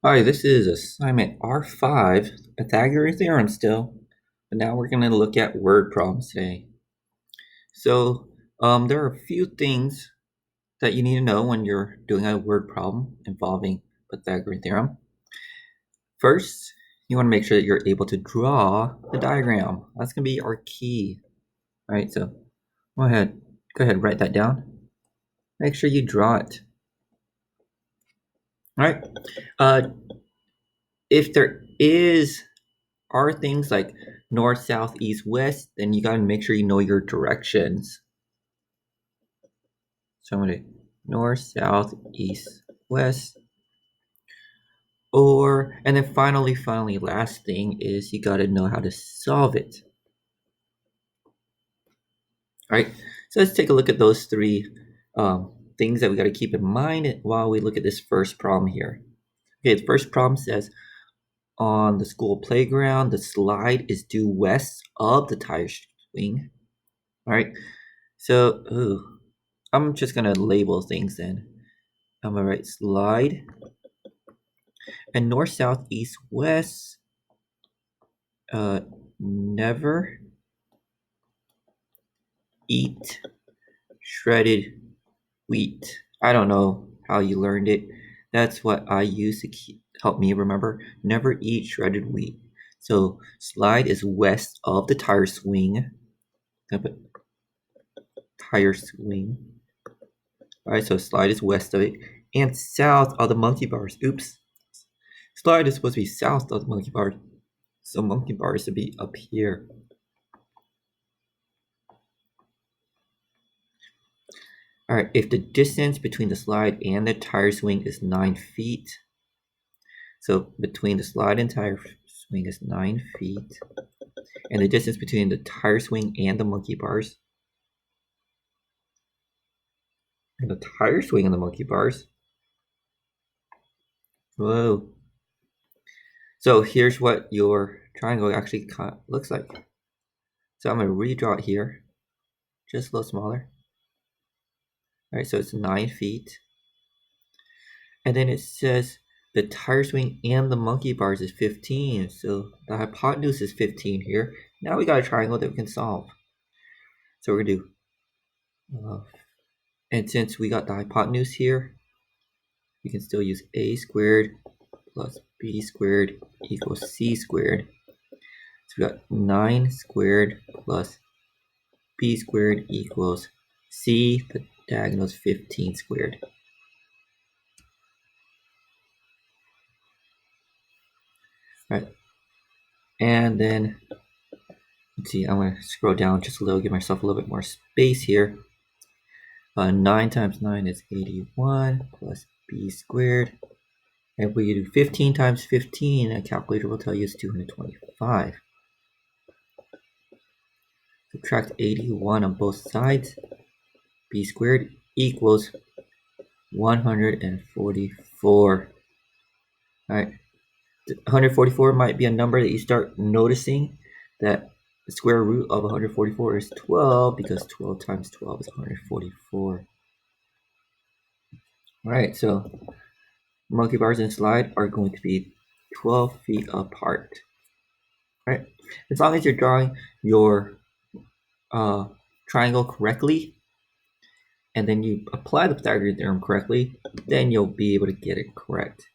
Hi, this is assignment R5, Pythagorean theorem still, but now we're going to look at word problems today. So, there are a few things that you need to know when you're doing a word problem involving Pythagorean theorem. First, you want to make sure that you're able to draw the diagram. That's going to be our key. All right, so go ahead, write that down. Make sure you draw it. All right. If there are things like north, south, east, west, then you got to make sure you know your directions. So I'm going to north, south, east, west. And then finally, last thing is you got to know how to solve it. All right, so let's take a look at those three things that we got to keep in mind while we look at this first problem here. Okay, the first problem says, on the school playground, the slide is due west of the tire swing. All right, so I'm just gonna label things then. I'm gonna write slide and north, south, east, west. Never eat shredded wheat. I don't know how you learned it. That's what I use to help me remember. Never eat shredded wheat. So slide is west of the tire swing. Tire swing. All right, so slide is west of it, and south of the monkey bars. Oops. Slide is supposed to be south of the monkey bars, so monkey bars should be up here. All right, if the distance between the slide and the tire swing is 9 feet, so between the slide and tire swing is 9 feet, and the distance between the tire swing and the monkey bars, whoa. So here's what your triangle actually looks like. So I'm going to redraw it here, just a little smaller. All right, so it's 9 feet. And then it says the tire swing and the monkey bars is 15. So the hypotenuse is 15 here. Now we got a triangle that we can solve. So we're going to do, and since we got the hypotenuse here, we can still use a squared plus b squared equals c squared. So we got 9 squared plus b squared equals c, the diagonal is 15 squared. All right. And then, let's see, I'm going to scroll down just a little, give myself a little bit more space here. 9 times 9 is 81 plus b squared. And if we do 15 times 15, a calculator will tell you it's 225. Subtract 81 on both sides. B squared equals 144. All right. 144 might be a number that you start noticing that the square root of 144 is 12 because 12 times 12 is 144. All right, so monkey bars and slide are going to be 12 feet apart. All right, as long as you're drawing your triangle correctly, and then you apply the Pythagorean theorem correctly, then you'll be able to get it correct.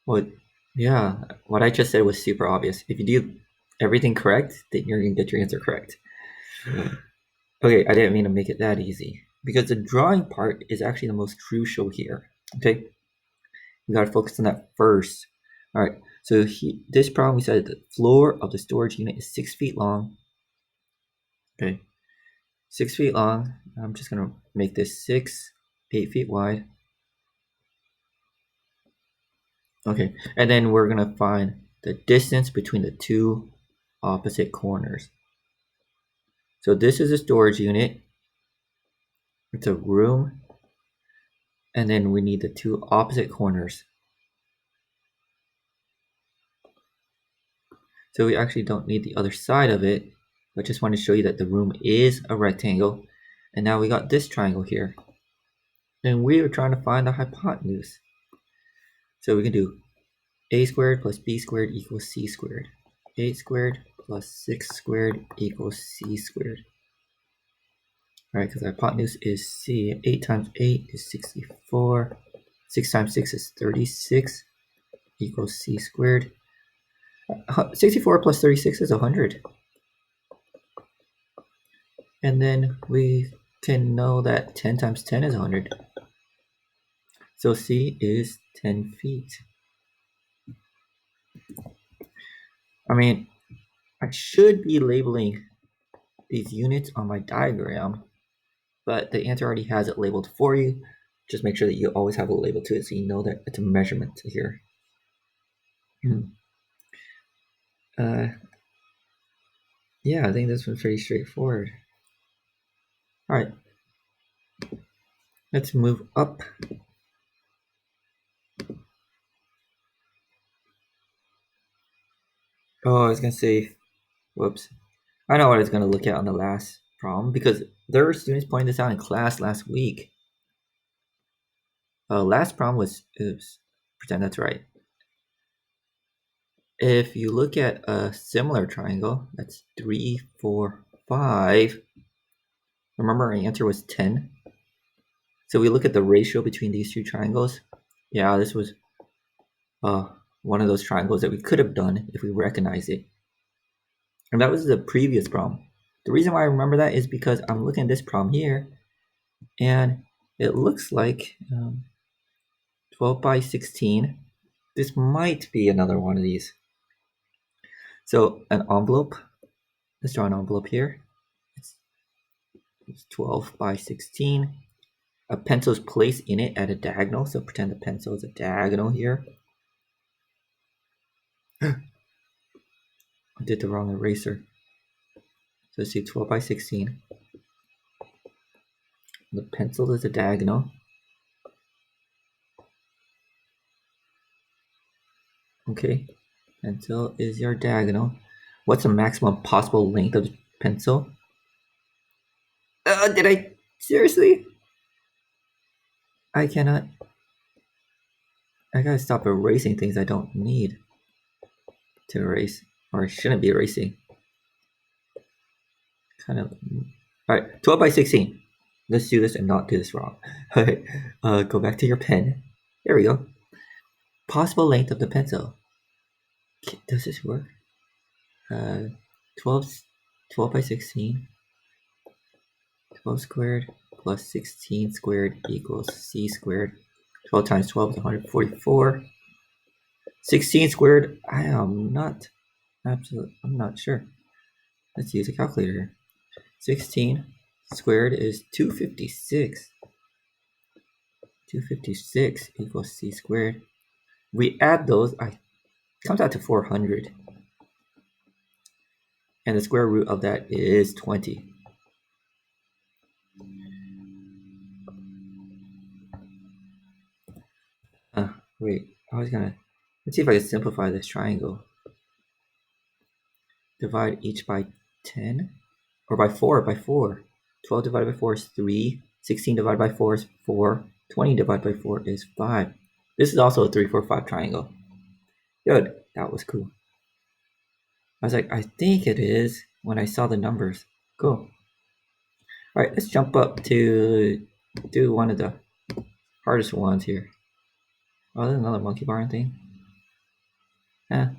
Well, yeah, what I just said was super obvious. If you do everything correct, then you're going to get your answer correct. Okay, I didn't mean to make it that easy, because the drawing part is actually the most crucial here. Okay, we got to focus on that first. All right, so this problem, we said the floor of the storage unit is 6 feet long. Okay, 6 feet long. I'm just going to make this 8 feet wide. Okay, and then we're going to find the distance between the two opposite corners. So this is a storage unit. It's a room. And then we need the two opposite corners. So we actually don't need the other side of it. I just want to show you that the room is a rectangle. And now we got this triangle here. And we are trying to find the hypotenuse. So we can do a squared plus b squared equals c squared. 8 squared plus 6 squared equals c squared. All right, because our hypotenuse is c. 8 times 8 is 64. 6 times 6 is 36 equals c squared. 64 plus 36 is 100. And then we can know that 10 times 10 is 100. So c is 10 feet. I mean, I should be labeling these units on my diagram, but the answer already has it labeled for you. Just make sure that you always have a label to it so you know that it's a measurement here. Yeah, I think this one's pretty straightforward. All right, let's move up. Oh, I was gonna say, whoops. I know what I was gonna look at on the last problem because there were students pointing this out in class last week. Last problem was, oops, pretend that's right. If you look at a similar triangle, that's 3, 4, 5. Remember our answer was 10. So we look at the ratio between these two triangles. Yeah, this was one of those triangles that we could have done if we recognized it. And that was the previous problem. The reason why I remember that is because I'm looking at this problem here, and it looks like 12 by 16. This might be another one of these. So an envelope, let's draw an envelope here. It's 12 by 16. A pencil is placed in it at a diagonal, so pretend the pencil is a diagonal here. I did the wrong eraser. So let's see, 12 by 16. The pencil is a diagonal. Okay, pencil is your diagonal. What's the maximum possible length of the pencil? Did I? Seriously? I cannot. I gotta stop erasing things I don't need to erase, or I shouldn't be erasing. Kind of. Alright, 12 by 16. Let's do this and not do this wrong. Alright, go back to your pen. There we go. Possible length of the pencil. Does this work? 12 by 16. 12 squared plus 16 squared equals c squared. 12 times 12 is 144. 16 squared, I'm not sure. Let's use a calculator here. 16 squared is 256. 256 equals c squared. We add those, it comes out to 400. And the square root of that is 20. Wait, let's see if I can simplify this triangle. Divide each by 10, or by 4, 12 divided by 4 is 3, 16 divided by 4 is 4, 20 divided by 4 is 5. This is also a 3, 4, 5 triangle. Good, that was cool. I was like, I think it is when I saw the numbers. Cool. All right, let's jump up to do one of the hardest ones here. Oh, there's another monkey bar thing. I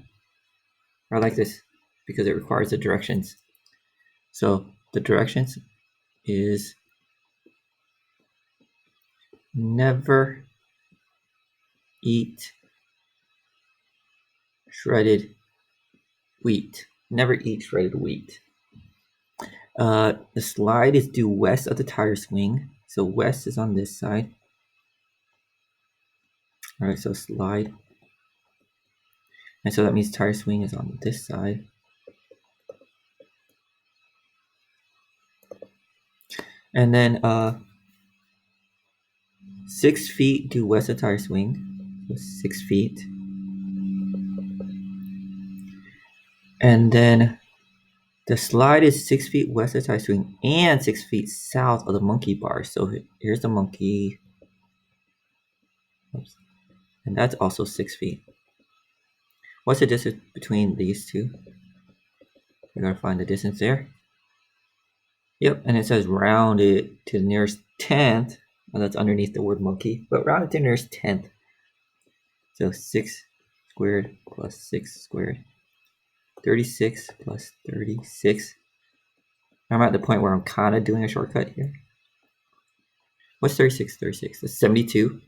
like this because it requires the directions. So the directions is never eat shredded wheat. Never eat shredded wheat. The slide is due west of the tire swing. So west is on this side. All right, so slide. And so that means tire swing is on this side. And then 6 feet due west of tire swing. So 6 feet. And then the slide is 6 feet west of tire swing and 6 feet south of the monkey bar. So here's the monkey. Oops. And that's also 6 feet. What's the distance between these two? We gotta find the distance there. Yep, and it says round it to the nearest tenth. Well, that's underneath the word monkey, but round it to the nearest tenth. So 6 squared plus 6 squared. 36 plus 36. I'm at the point where I'm kind of doing a shortcut here. What's 36? 36. That's 72.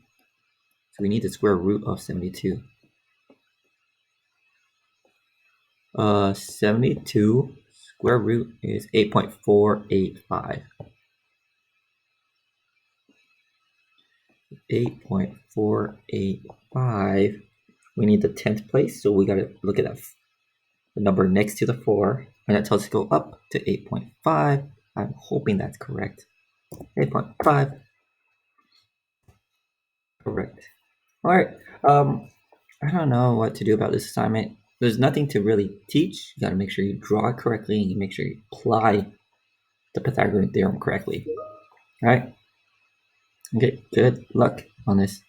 So we need the square root of 72. 72 square root is 8.485. 8.485. We need the 10th place, so we got to look at that the number next to the 4, and that tells us to go up to 8.5. I'm hoping that's correct. 8.5. Correct. All right. I don't know what to do about this assignment. There's nothing to really teach. You got to make sure you draw it correctly, and you make sure you apply the Pythagorean theorem correctly. All right. Okay. Good luck on this.